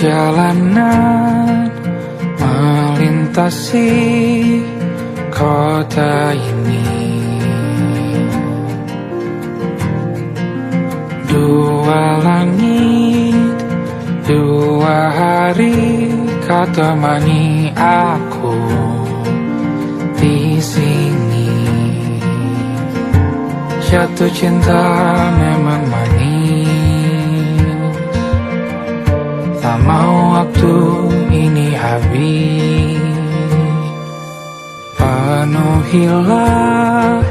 Perjalanan melintasi kota ini, dua langit, dua hari kau temani aku di sini. Jatuh cinta memang manis, tak mau waktu ini habis. Penuhilah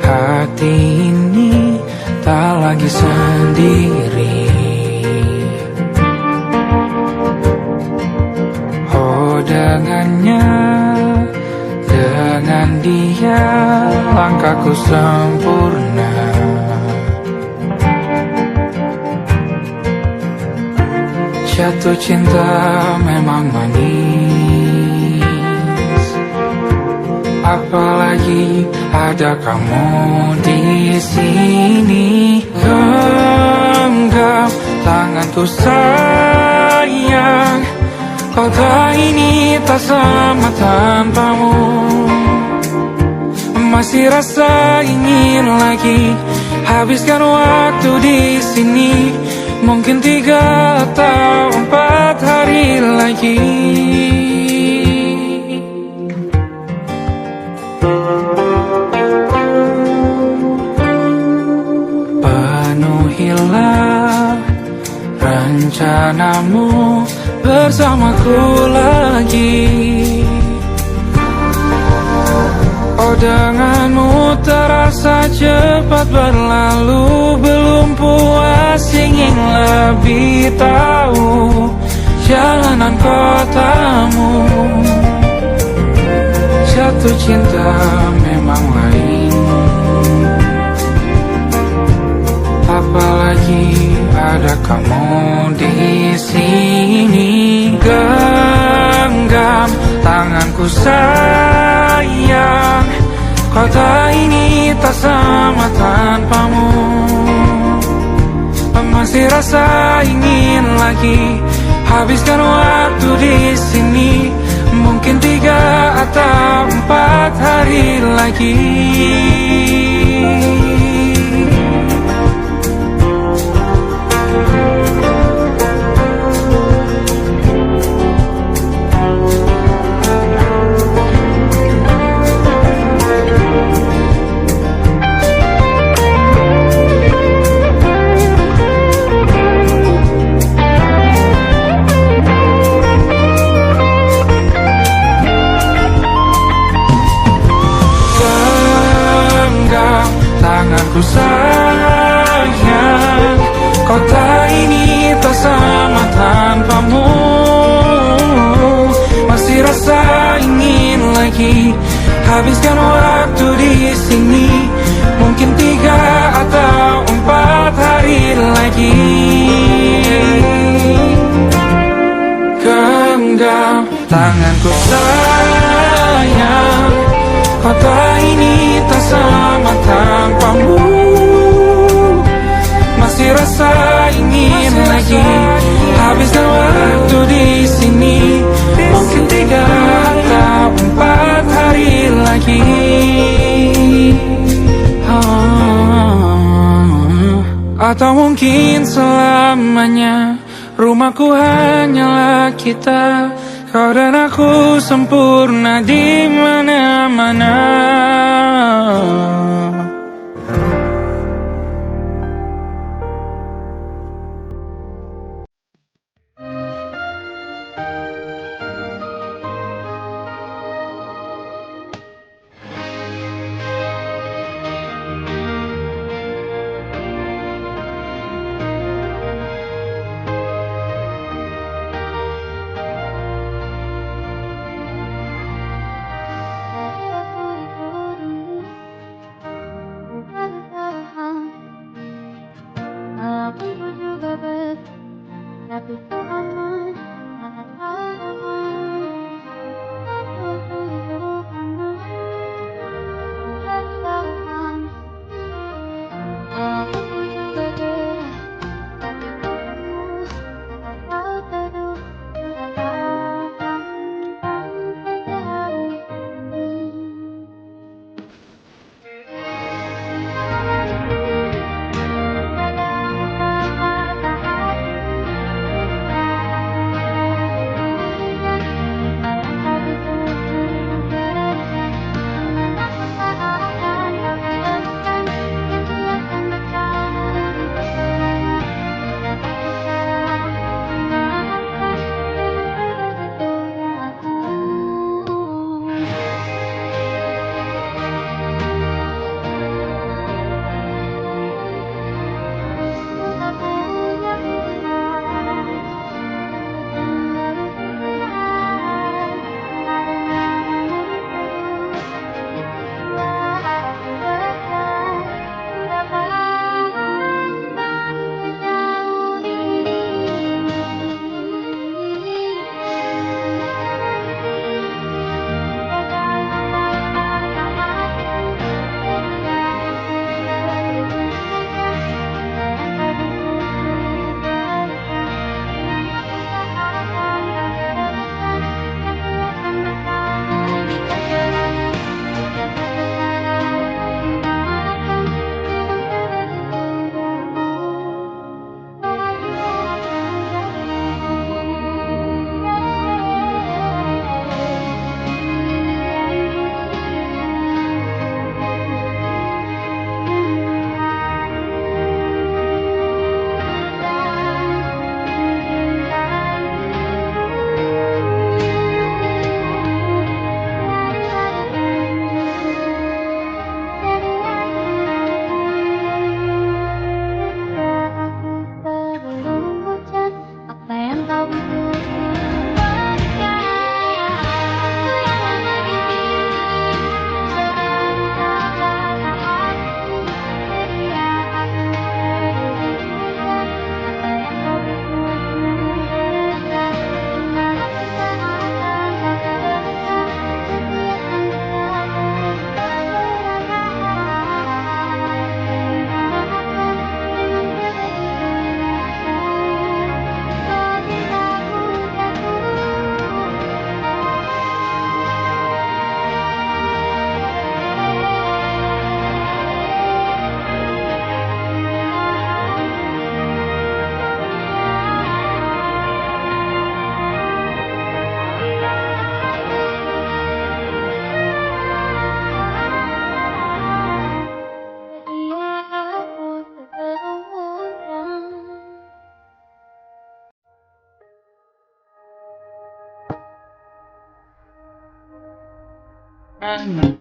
hati ini, tak lagi sendiri. Oh dengannya, dengan dia langkahku sempurna. Jatuh cinta memang manis, apalagi ada kamu di sini. Genggam tanganku sayang, kota ini tak sama tanpamu. Masih rasa ingin lagi habiskan waktu di sini. Mungkin 3 atau 4 hari lagi. Penuhilah rencanamu bersamaku lagi. Oh denganmu terasa cepat berlalu, belum puas ingin lebih tahu jalanan kotamu. Jatuh cinta memang lain, apalagi ada kamu di sini. Genggam tanganku sayang, kota ini tak sama tanpamu. Masih rasa ingin lagi habiskan waktu di sini. Mungkin 3 atau 4 hari lagi. Tanganku sayang, kota ini tak sama tanpamu. Masih rasa ingin lagi habiskan waktu di sini. Mungkin 3 atau 4 hari lagi. Genggam tanganku sayang, kota ini tak sama tanpamu. Masih rasa ingin lagi habiskan waktu di sini. Mungkin 3 atau 4 hari lagi. Atau mungkin selamanya. Rumahku hanyalah kita, kau dan aku sempurna di mana-mana. Anak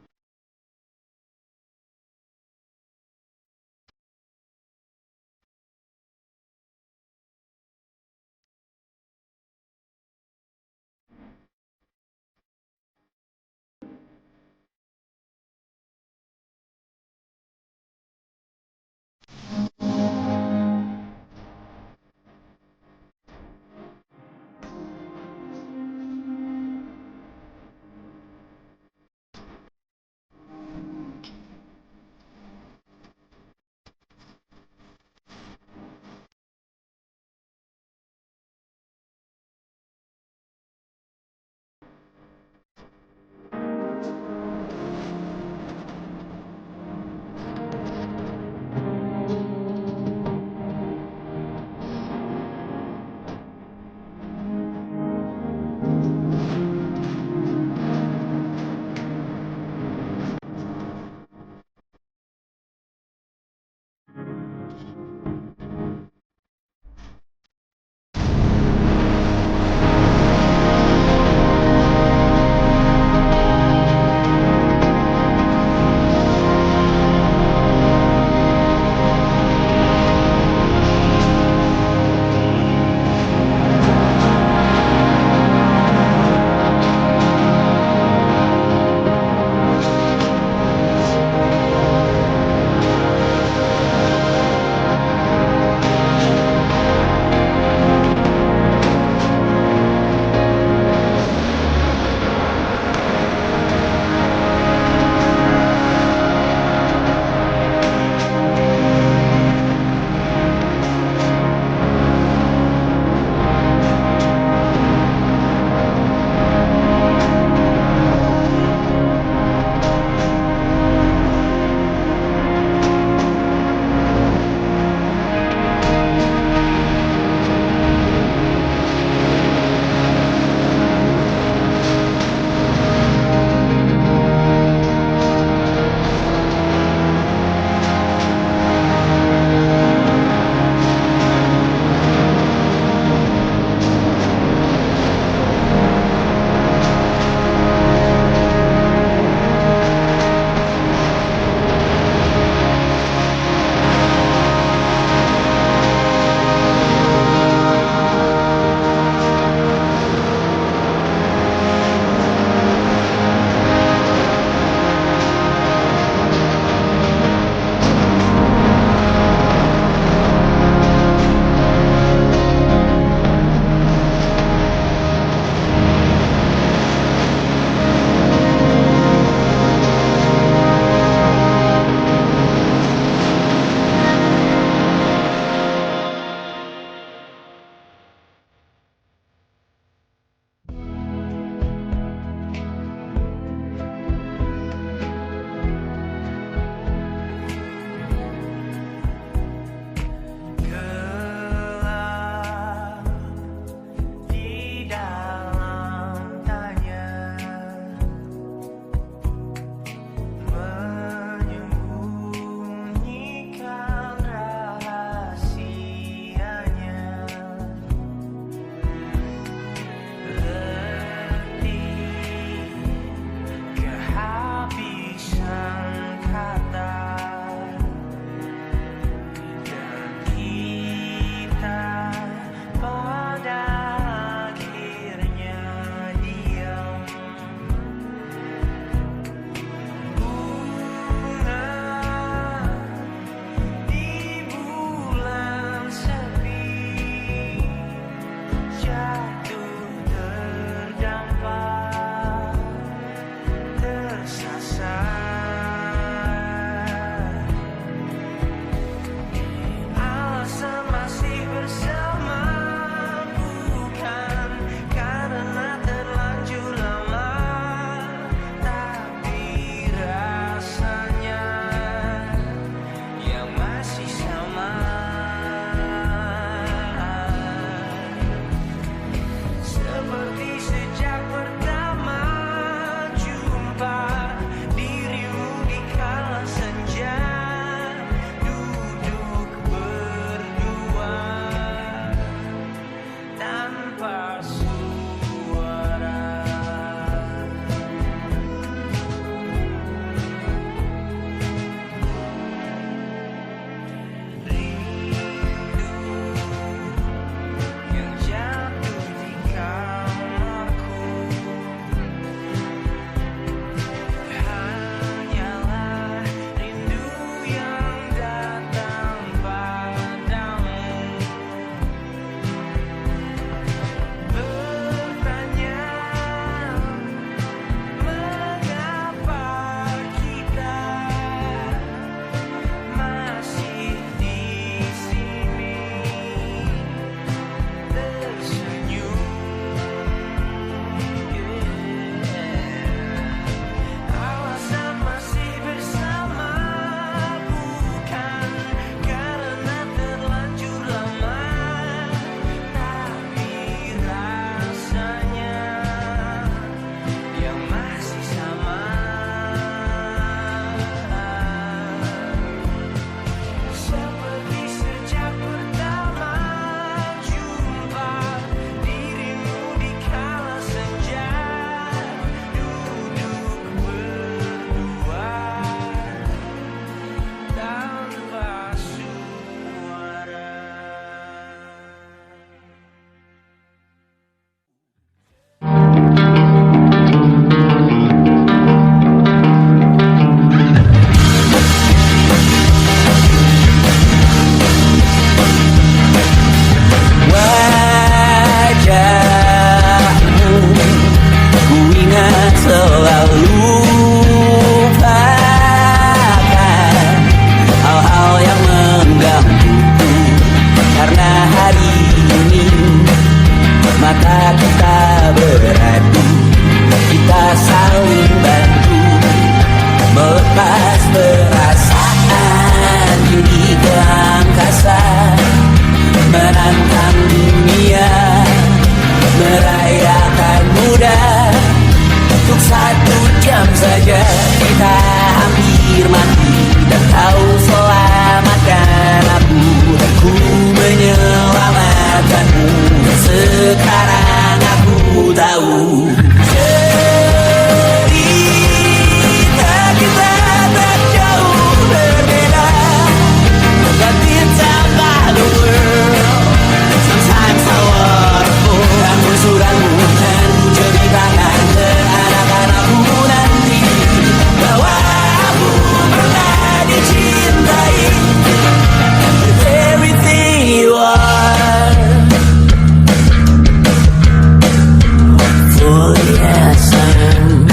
saja kita hampir mati, dan kau selamatkan aku, dan ku menyelamatkanmu. Sekarang aku tahu cerita kita tak jauh berbeda. But it's about the world. Sometimes I waterfall. Suratmu dan ku ceritakan ke anak-anakku nanti bahwa aku pernah dicintai with everything you are. Fully as I am,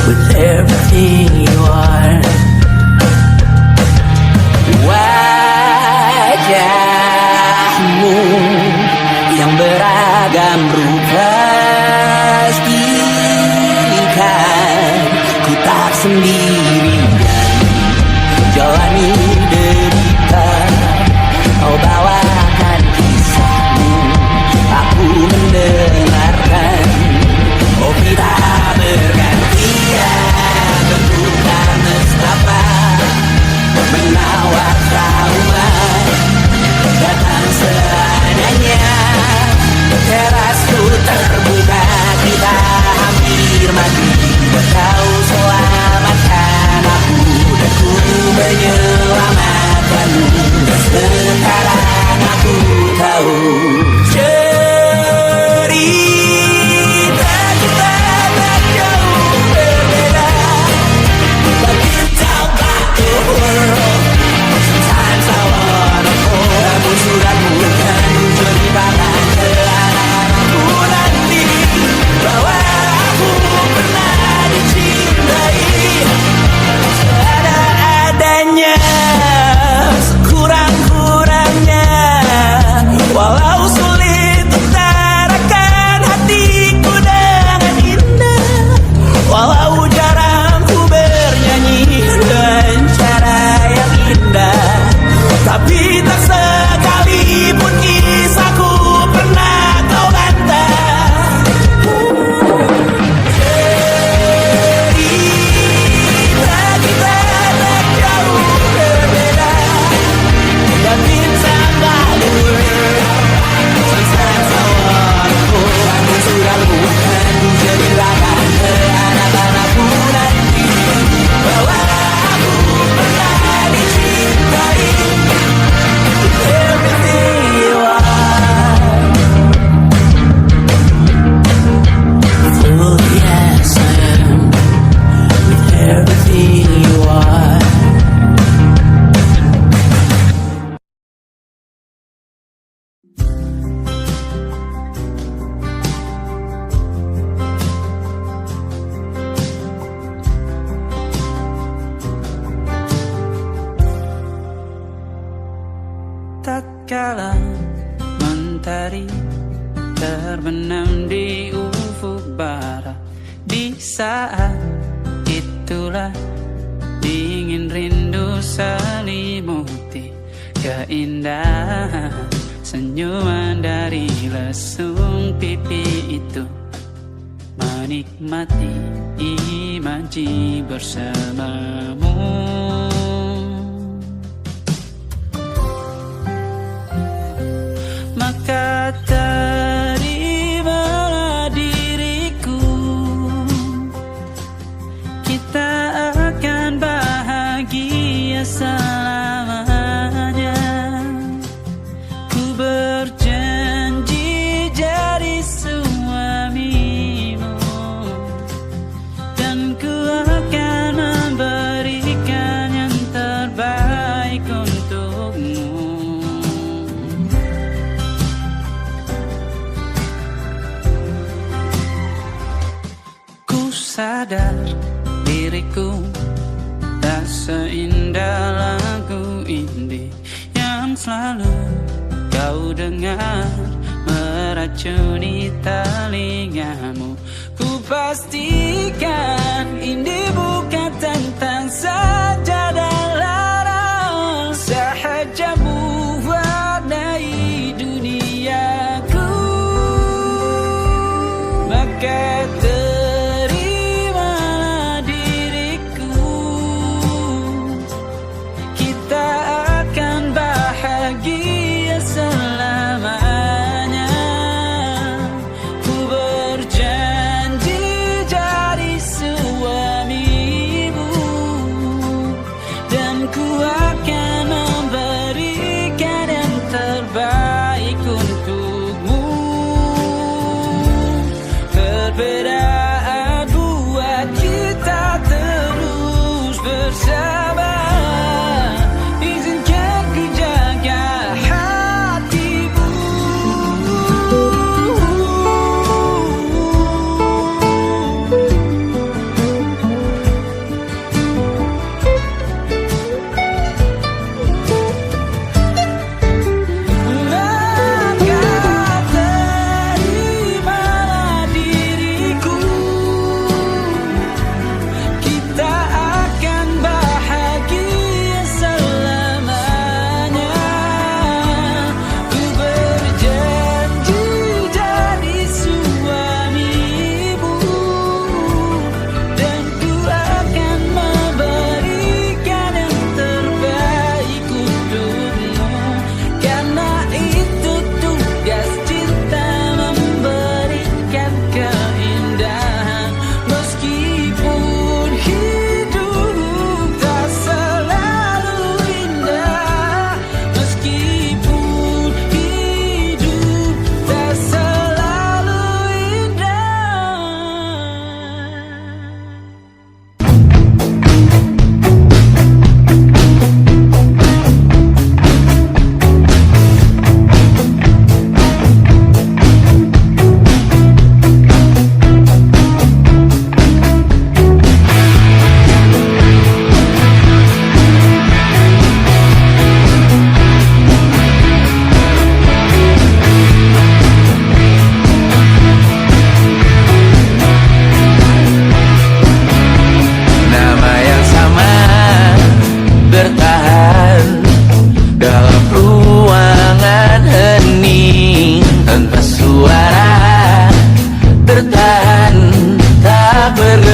with everything you are. Wajahmu yang beragam rupa pastikan ku tak sendirian jalani derita. Kau bawakan kisahmu, aku mendengarkan. Oh kita bergantian bentukan nestapa, menawar trauma datang seadanya. Terasku terbuka, kita hampir mati, kau selamatkan aku, dan ku menyelamatkanmu. Sekarang aku tahu cerita kita tak jauh berbeda. But it's about the world. Sometimes I wanna fall. Namun suratmu kan ku ceritakan ke anak-anakku nanti bahwa aku pernah dicintai seadanya, sekurang-kurangnya. Walau sulit utarakan hatiku dengan indah, walau jarang ku bernyanyi dengan cara yang indah, tapi tak sekalipun kisahku pernah kau bantah. Cerita kita tak jauh berbeda, but it's about the world. Sometimes I wanna fall. Namun suratmu kan ku ceritakan ke anak-anakku nanti bahwa aku pernah dicintai with everything you are. Fully as I am, with everything you are. Tatkala mentari terbenam di ufuk barat, di saat itulah dingin rindu selimuti keindahan senyuman dari lesung pipi itu. Menikmati imaji bersamamu, maka terimalah diriku. Kita akan bahagia selamanya. Ku berjanji jadi suamimu, dan ku akan memberikan yang terbaik untukmu. Sadar diriku tak seindah lagu indie yang selalu kau dengar meracuni telingamu. Ku pastikan indie bukan tentang sajadah larang, sahaja mewarnai duniaku. Maka terimalah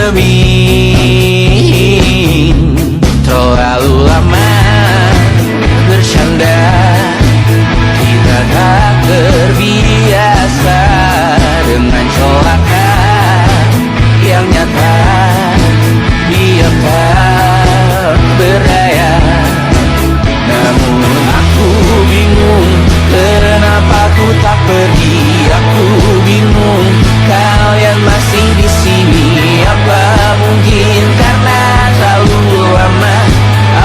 cermin. Terlalu lama bercanda, kita tak terbiasa dengan celaka yang nyata. Dia tak berdaya, namun aku bingung kenapa ku tak pergi. Aku bingung kalian masih di sini. Apa mungkin karena terlalu lama?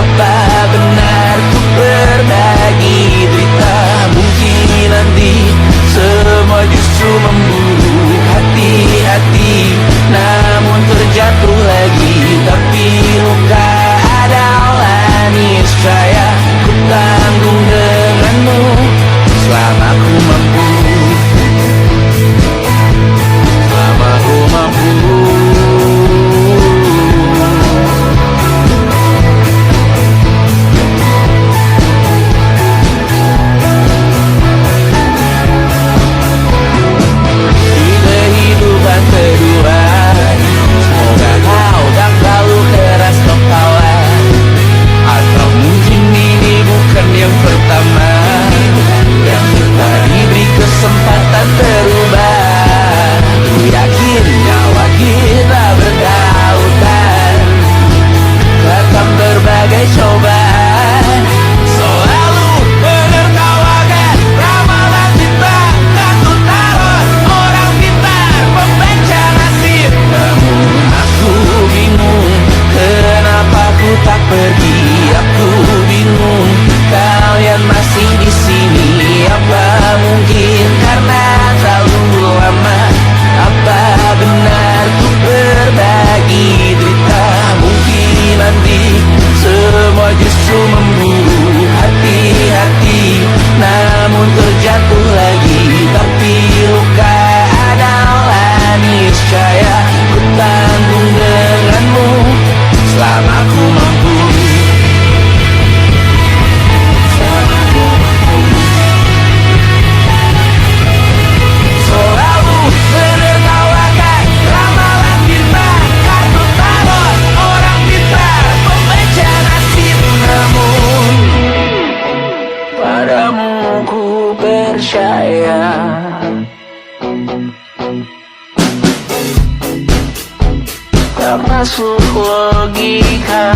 Apa benar ku berbagi cerita? Mungkin nanti semua justru memburu hati-hati, namun terjatuh lagi. Tapi luka adalah niscaya ku tanggung denganmu selama ku mampu. Selama ku mampu. Di kehidupan kedua, semoga kau tak terlalu keras kepala. Atau mungkin ini bukan yang pertama yang kita diberi kesempatan berubah. Ku yakin nyawa kita bertautan akan berbagai cobaan. Selalu menertawakan ramalan cinta, tak ku taruh orang pintar membaca nasib. Namun aku bingung kenapa ku tak pergi. Aku bingung kalian masih di sini. Apa mungkin karena terlalu lama? Apa benar ku berbagi cerita? Mungkin nanti semua justru memburu hati-hati, namun terjatuh lagi. Tapi luka adalah niscaya ku tanggung denganmu selama ku mampu. Selalu menertawakan ramalan bintang, kartu tarot orang pintar membaca nasib. Namun padamu ku percaya. Tak masuk logika.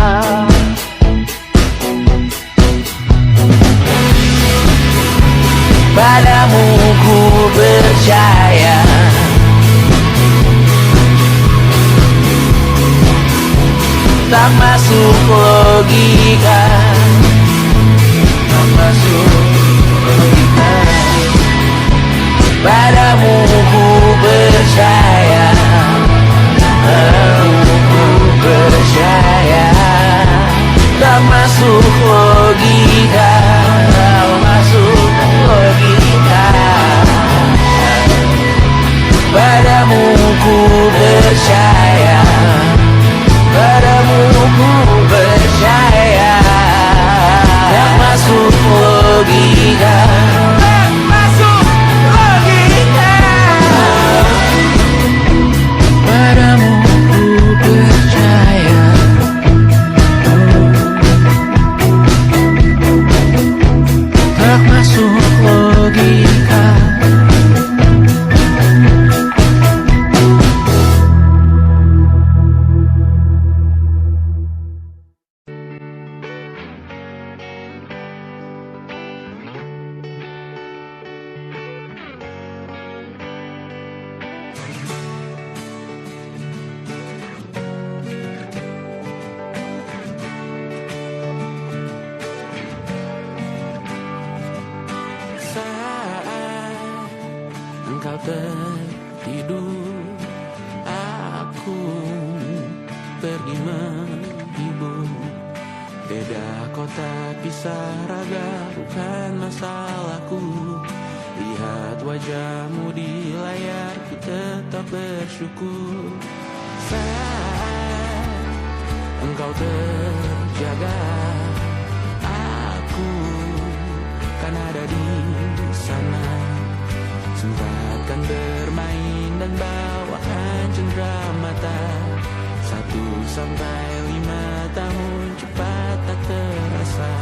Padamu ku percaya. Tak masuk logika. Tak masuk logika. Padamu ku percaya. Padamu ku percaya. Tak masuk logika. Tak masuk logika. Padamu ku percaya. Padamu ku percaya. Tak masuk logika. Tak masuk logika. Padamu ku percaya. Tak masuk logika. Engkau tertidur, aku pergi menghibur. Beda kota pisah raga bukan masalahku. Lihat wajahmu di layar, ku tetap bersyukur. Saat engkau terjaga, aku kan ada di sana. Sempatkan bermain dan bawakan cendera mata. sampai 5 tahun cepat tak terasa.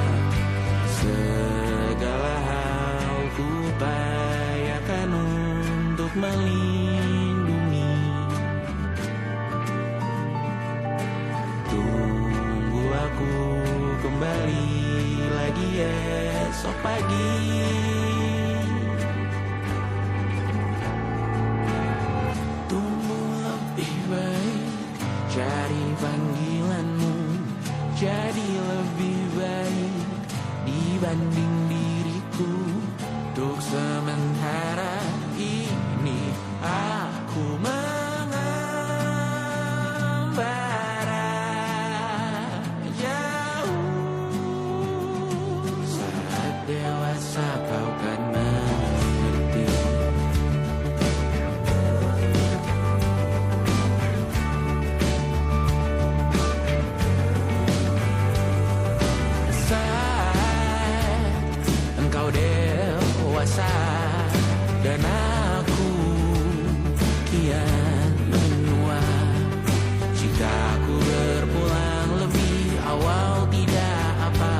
Segala hal ku upayakan untuk melindungi. Tunggu aku kembali lagi esok pagi. Tumbuh lebih baik, cari panggilanmu, jadi lebih baik dibanding diriku. Untuk sementara ini aku mengembara jauh. Saat dewasa kau kan mengerti. Engkau dewasa dan aku kian menua. Jika aku berpulang lebih awal tidak apa,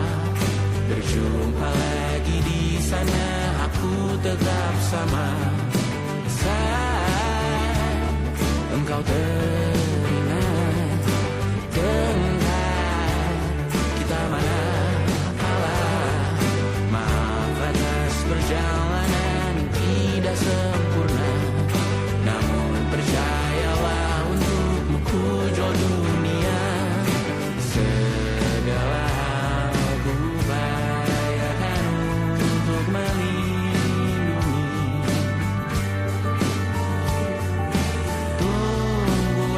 berjumpa lagi di sana aku tetap sama. Saat engkau teringat tentang kita mana perjalanan tidak sempurna, namun percayalah untukmu ku jual dunia. Segala hal ku upayakan untuk melindungi. Tunggu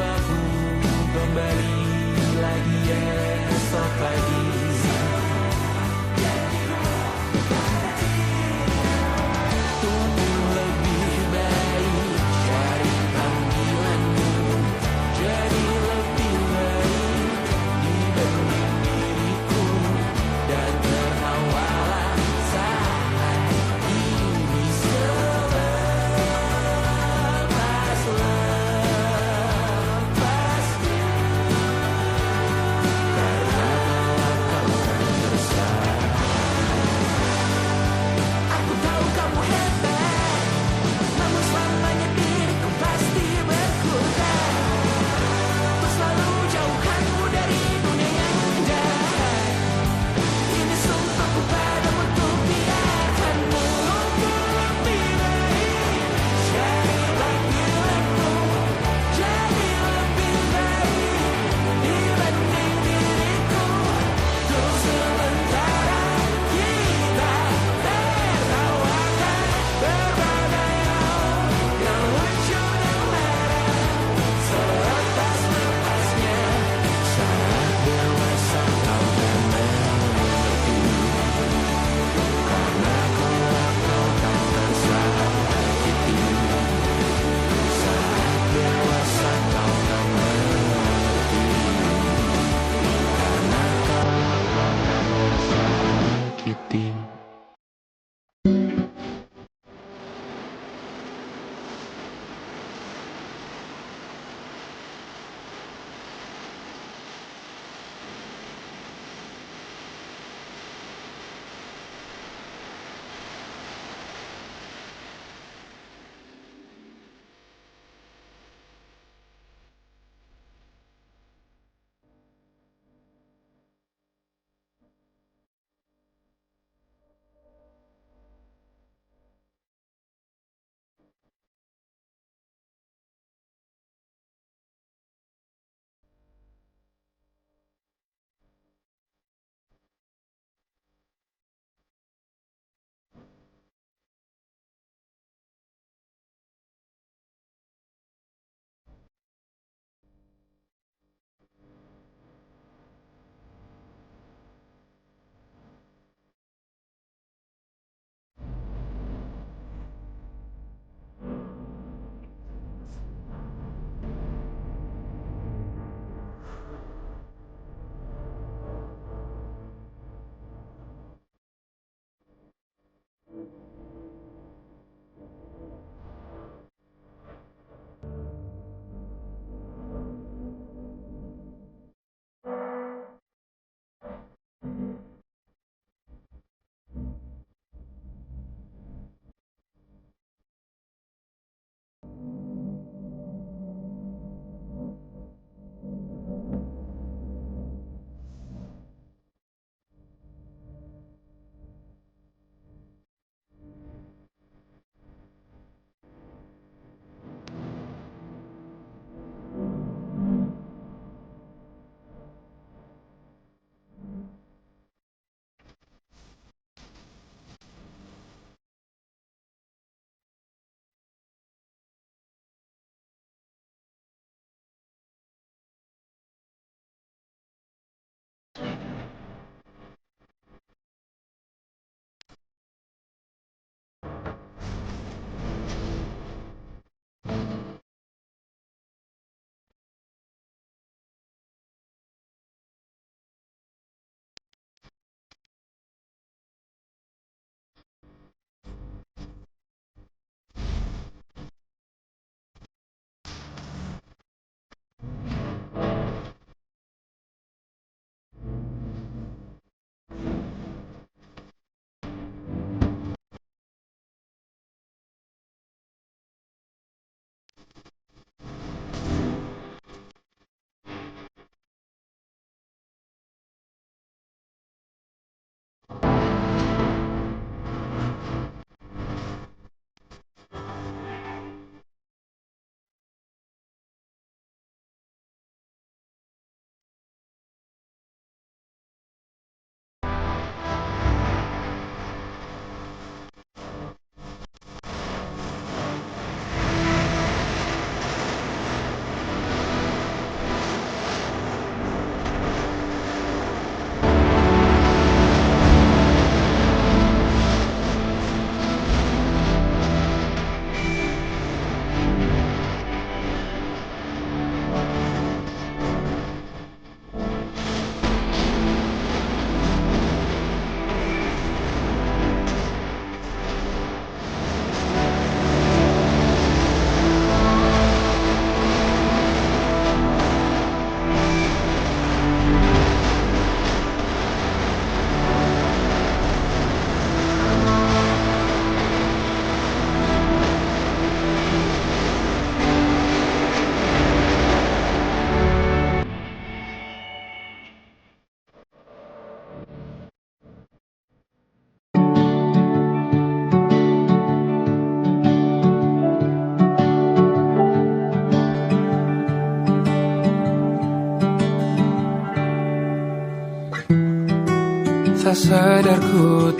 Tak sadar ku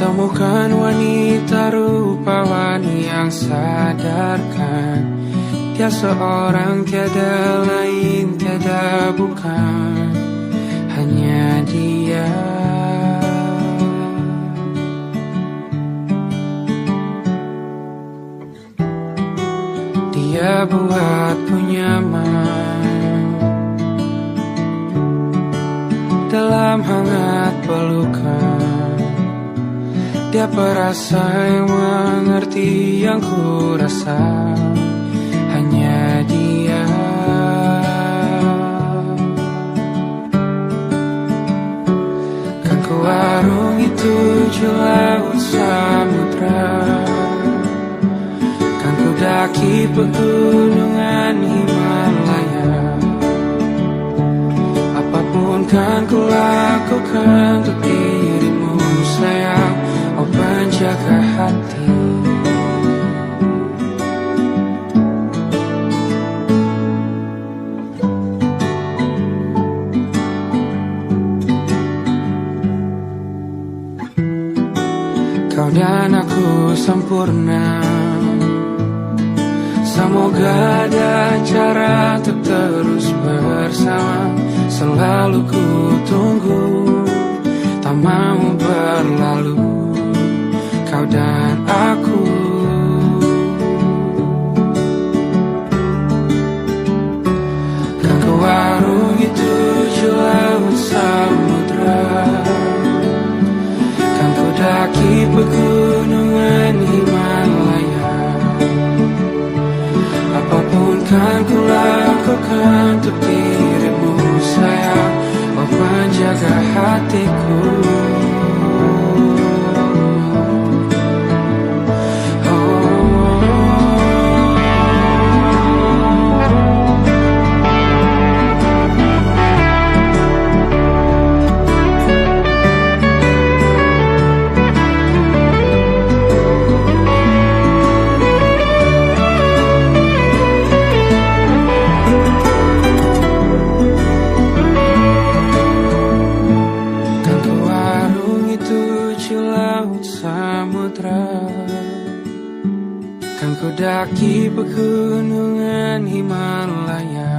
temukan wanita rupawan yang sadarkan dia seorang, tiada lain, tiada bukan, hanya dia. Dia buatku nyaman dalam hangat pelukan. Dia perasa yang mengerti yang ku rasa, hanya dia. Kan ku warungi tujuh laut samudra, kan ku daki pegunungan Himalaya. Apapun kan ku lakukan untuk dirimu sayang, oh penjaga hati. Kau dan aku sempurna, semoga ada cara untuk terus bersama. Selalu ku tunggu, tak mau berlalu, kau dan aku. Kan ku warungi tujuh laut samudra, kan ku daki pegunungan Himalaya. Apapun kan ku lakukan untuk dirimu sayang, oh penjaga hatiku. Kan ku daki pegunungan Himalaya.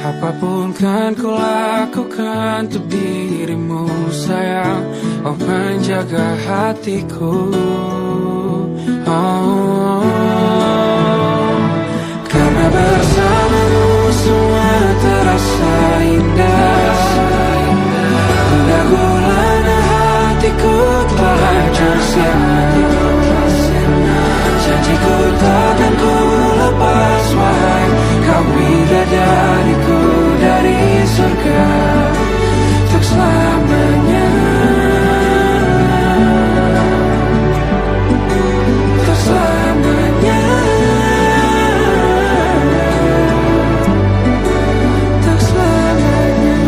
Apapun kan ku lakukan untuk dirimu sayang, oh penjaga hatiku. Oh, karena bersamamu semua terasa indah. Gundah gulana hatiku telah hancur sia-sia. Janjiku takkan ku lepas, wahai kau bidadariku dari surga untuk selamanya, untuk selamanya, untuk selamanya.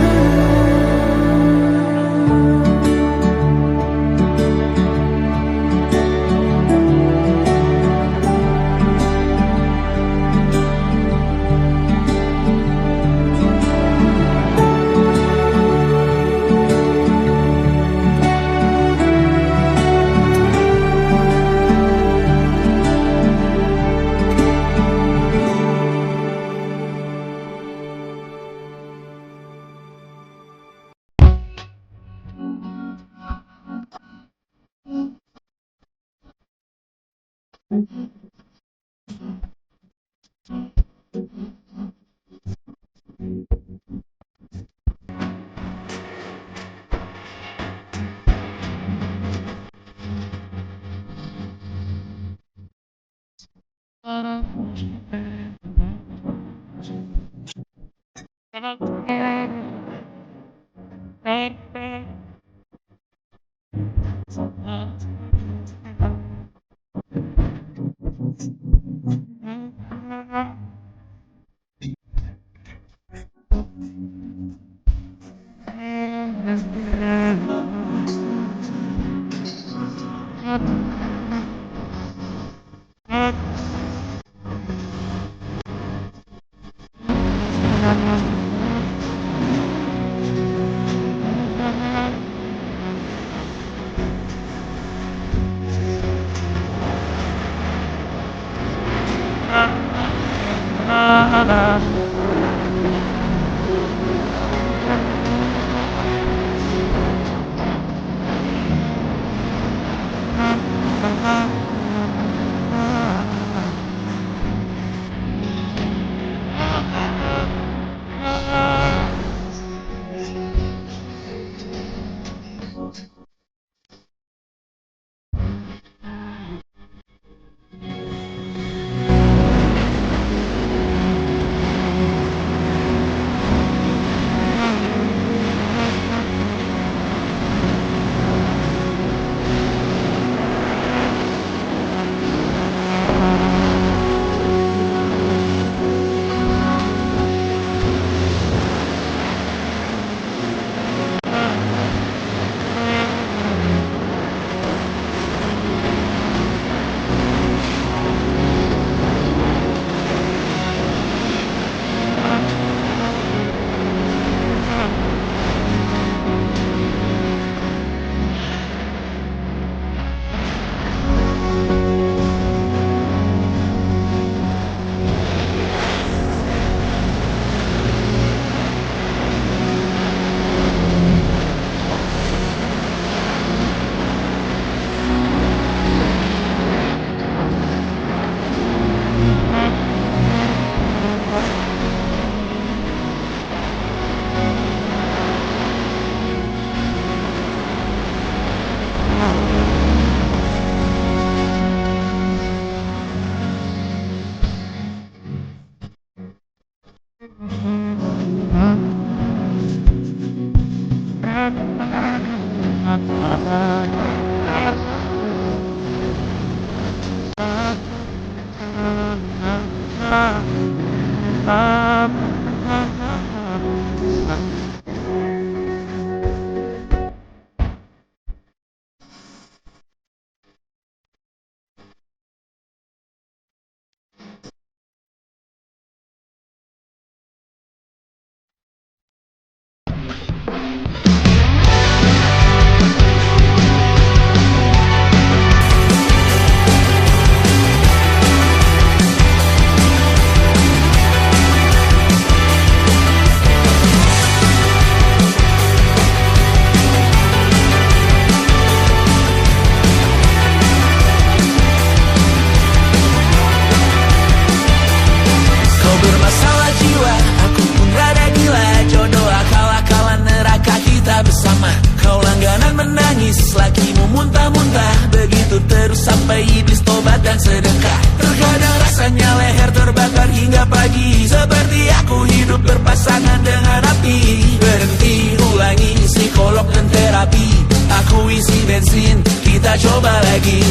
sampai iblis tobat dan sedekah. Terkadang rasanya leher terbakar hingga pagi, seperti aku hidup berpasangan dengan api. Berhenti, ulangi psikolog dan terapi. Aku isi bensin, kita coba lagi.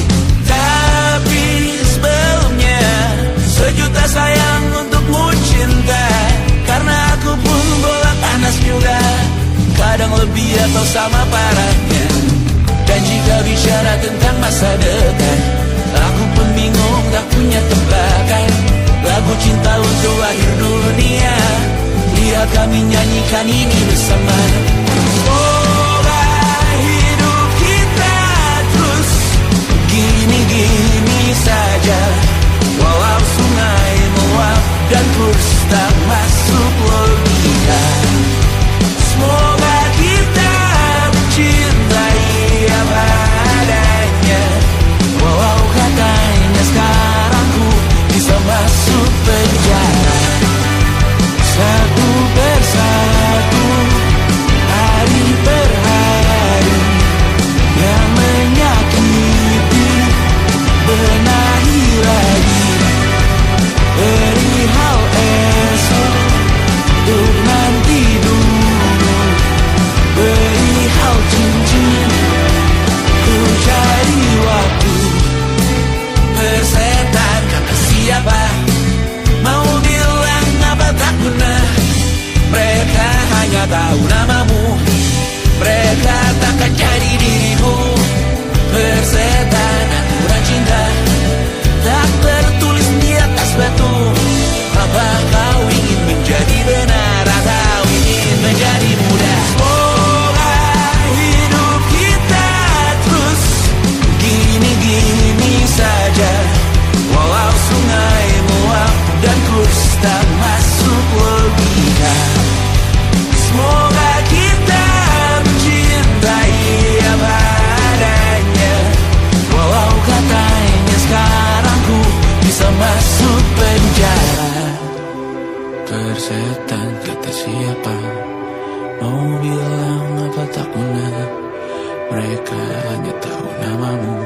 Tapi sebelumnya, sejuta sayang untukmu cinta. Karena aku pun bola panas juga, kadang lebih atau sama parahnya. Dan jika bicara tentang masa depan, aku pun bingung tak punya tebakan. Lagu cinta untuk akhir dunia, lihat kami nyanyikan ini bersama. Semoga hidup kita terus gini-gini saja, walau sungai meluap dan kurs tak masuk logika. Semoga kita mencintai apa adanya, walau katanya sekarang ku bisa masuk penjara. Satu persatu, hari per hari, yang menyakiti benahi lagi. Perihal esok, untuk nanti dulu. Perihal cincin, ku cari waktu. Persetan kata siapa, mau bilang apa tak guna. Mereka hanya tahu namamu, mereka takkan jadi diriku. Persetan aturan cinta, tak tertulis di atas batu. Apa kau ingin menjadi benar atau ingin menjadi muda? Semoga hidup kita terus gini-gini saja, walau sungai meluap dan kurs tak masuk logika. Semoga kita mencintai apa adanya, walau katanya sekarang ku bisa masuk penjara. Persetan kata siapa, mau bilang apa tak guna. Mereka hanya tahu namamu,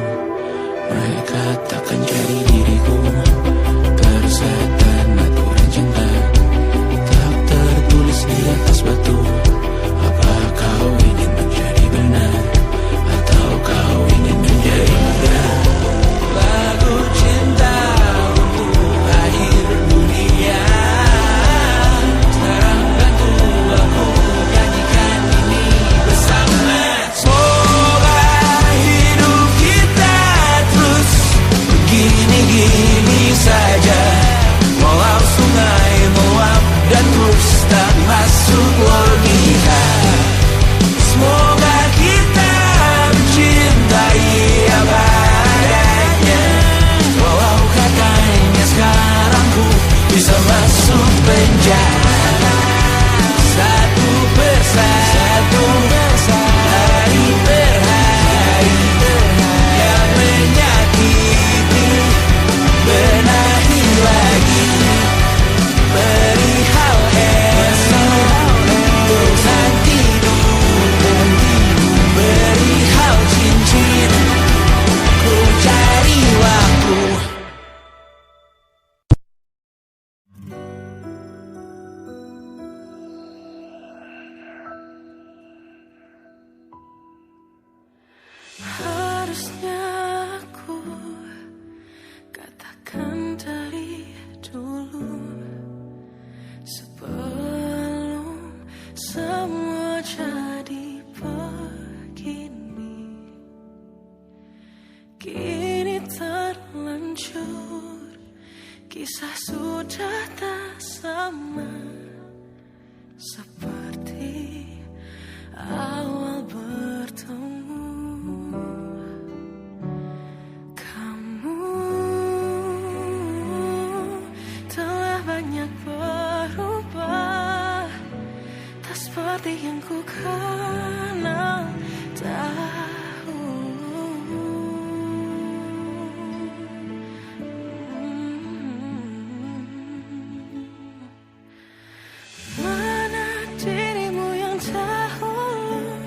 mereka takkan jadi diriku. Persetan aturan cinta, tak tertulis di atas batu. Apa kau ingin menjadi benar atau kau ingin menjadi muda? Lagu cinta untuk akhir dunia, sekarang bantu aku nyanyikan ini bersama. Semoga hidup kita terus begini-gini saja, walau sungai meluap dan kurs tak masuk logika. Semoga kita mencintai apa adanya, walau katanya sekarang ku bisa masuk penjara. Satu persatu, hari per hari, yang menyakiti benahi lagi. Perihal esok, untuk nanti dulu. Perihal cincin, ku cari waktu. Harusnya aku katakan dari dulu, sebelum semua jadi begini. Kini terlanjur, kisah sudah tak sama seperti awal bertemu. Kamu telah banyak berubah, tak seperti yang ku kenal dahulu. Mana dirimu yang dahulu,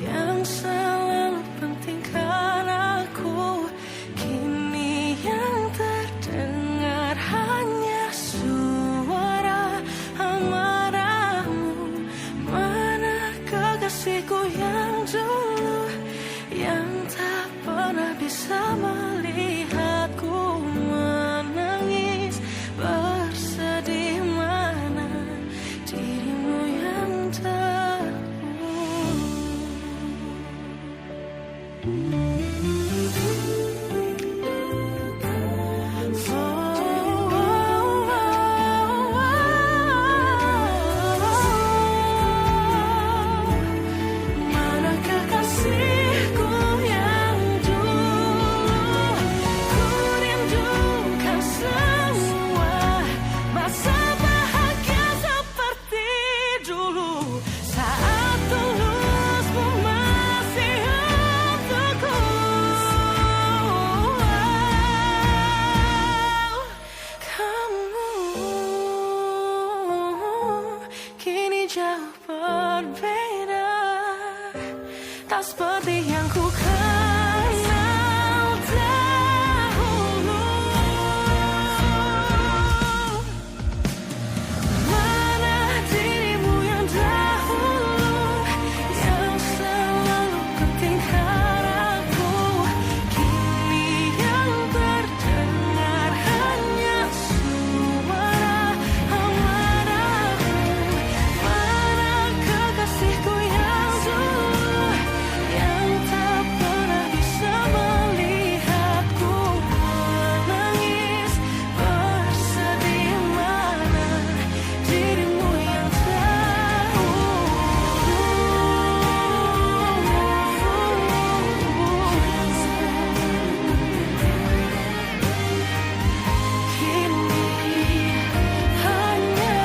yang selalu pentingkan aku, kini tak seperti yang ku kenal dahulu. Mana dirimu yang dahulu, yang selalu pentingkan aku. Kini yang terdengar hanya suara amarahmu. Mana kekasihku yang dulu, yang tak pernah bisa melihatku menangis bersedih. Mana dirimu yang kini hanya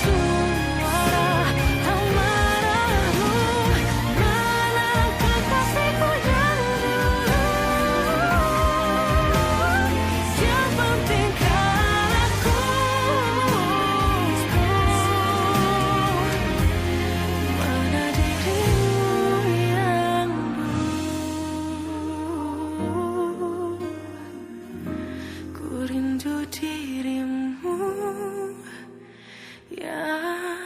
suara amarahmu. Mana kekasihku yang dulu, yang pentingkan aku. Mana dirimu yang dulu, ku rindu dirimu yang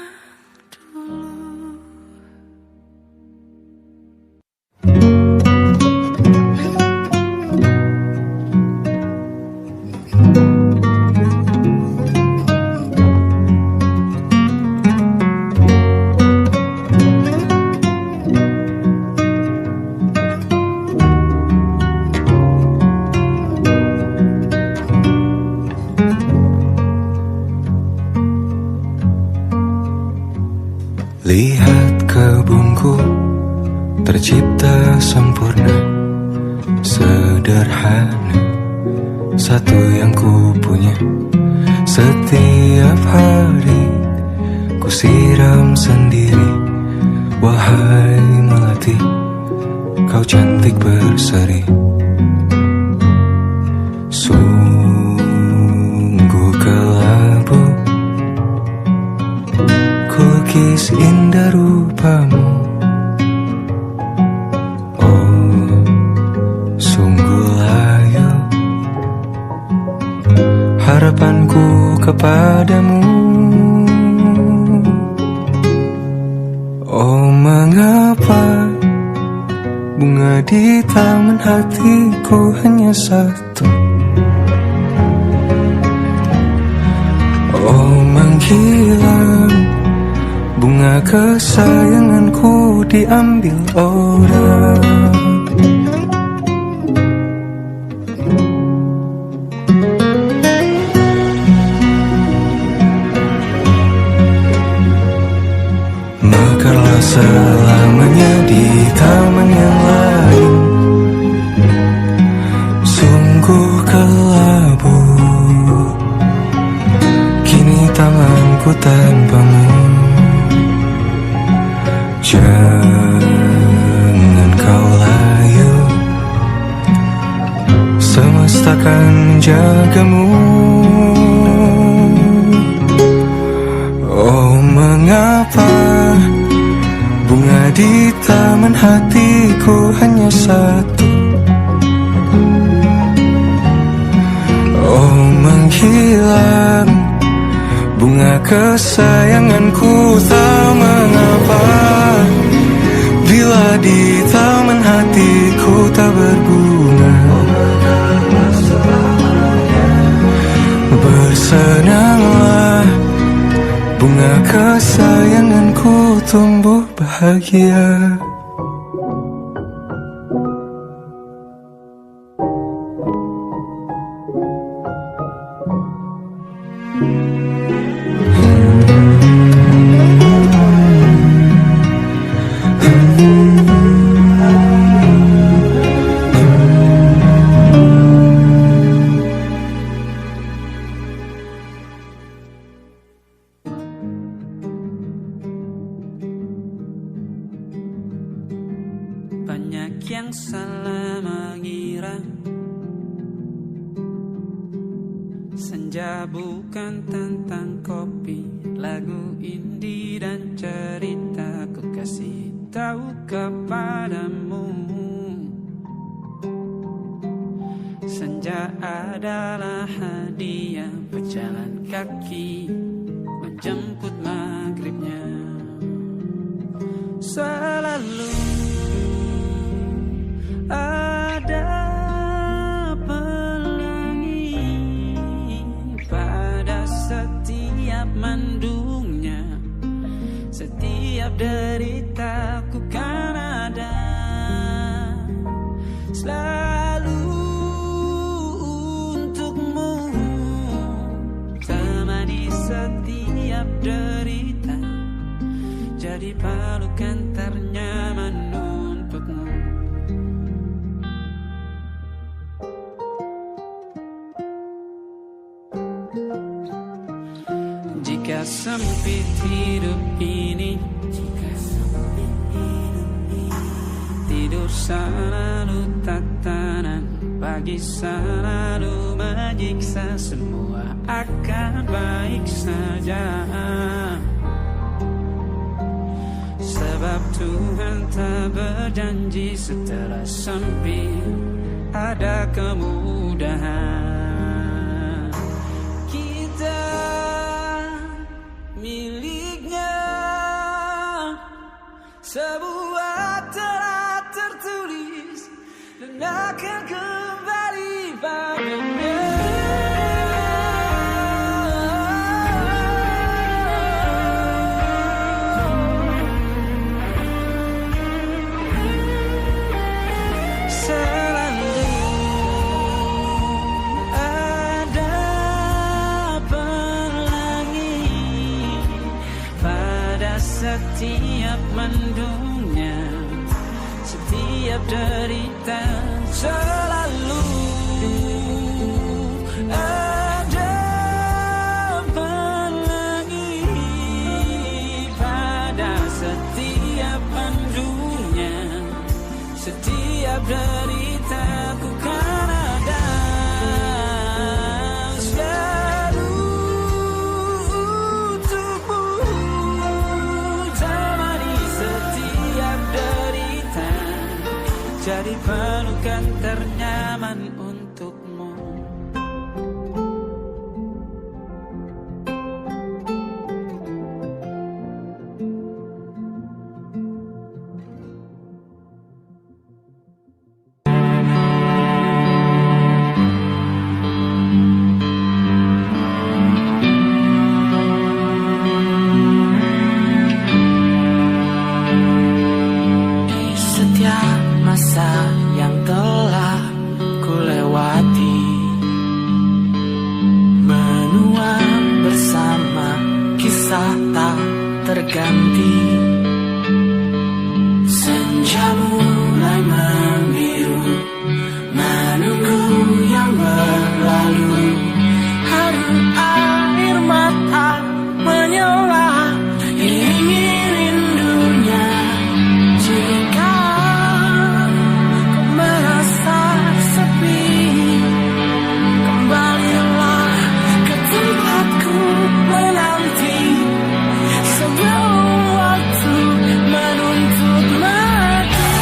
dulu. Lihat kebunku tercipta sempurna, sederhana, satu yang ku punya. Setiap hari ku siram sendiri. Wahai melati, kau cantik berseri. Sungguh kelabu kukis indah rupamu. Oh, sungguh layu harapanku kepadamu. Oh, mengapa bunga di taman hatiku hanya satu? Oh, menghilang bunga kesayanganku diambil orang. Mekarlah selamanya di taman yang lain. Sungguh kelabu kini tamanku tanpamu. Jangan kau layu, semesta akan menjagamu. Oh, mengapa bunga di taman hatiku hanya satu? Oh, menghilang bunga kesayanganku, tak mengapa bila di taman hatiku tak berbunga. Bersenanglah, bunga kesayanganku tumbuh bahagia. Banyak yang salah mengira senja bukan tentang kopi, lagu indie dan cerita ku kasih tahu kepadamu, senja adalah hadiah berjalan kaki menjemput maghribnya. Selalu ada pelangi pada setiap mendungnya, setiap deritaku kan ada selalu untukmu, temani setiap derita, jadi pelukan ternyaman untukmu. Jika sempit hidup ini, tidur selalu tatanan, pagi selalu menyiksa, semua akan baik saja. Sebab Tuhan tak berjanji setelah sempit ada kemudahan. Kita miliknya, sebuah telah tertulis dan akan kembali padanya. Setiap mendungnya, setiap derita, selalu ada pelangi pada setiap mendungnya, setiap derita ku kan ada jadi pelukan ternyaman untukmu. Di setiap masa yang telah kulewati, menua bersama kisah tak terganti. Senja mulai membiru, menunggu yang berlalu. Haru air mata menyala, iringi rindunya. Jika merasa sepi, kembalilah ke tempatku menanti, sebelum waktu menuntut mati.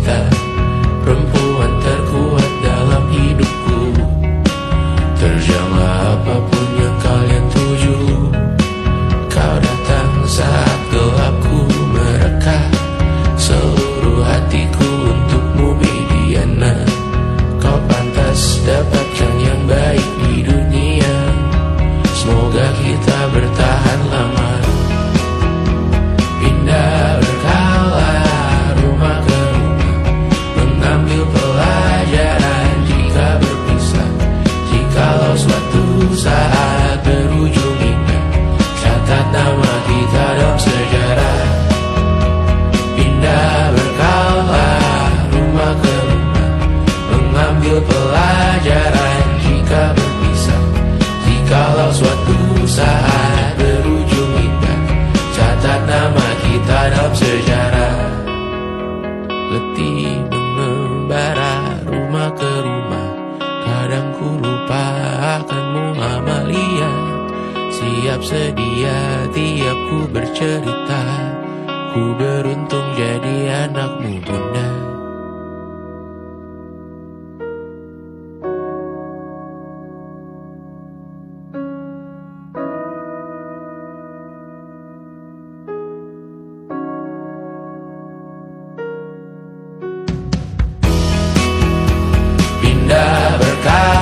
wanita, perempuan terkuat dalam hidupku. Terjanglah apapun yang kalian tuju. Kau datang saat gelapku mereka, seluruh hatiku untukmu Mediana. Kau pantas dapatkan yang baik di dunia. Semoga kita bertahan lama. Pindah berkala rumah ke rumah, mengambil pelajaran jika berpisah. Jikalau suatu saat berujung indah, catat nama kita dalam sejarah. Pindah berkala rumah ke rumah, mengambil pelajaran jika berpisah. Jikalau suatu saat berujung indah, catat nama kita dalam sejarah. Letih mengembara rumah ke rumah, kadang ku lupa akanmu Amalia. Siap sedia tiap ku bercerita, ku beruntung jadi anakmu bunda. Pindah berkala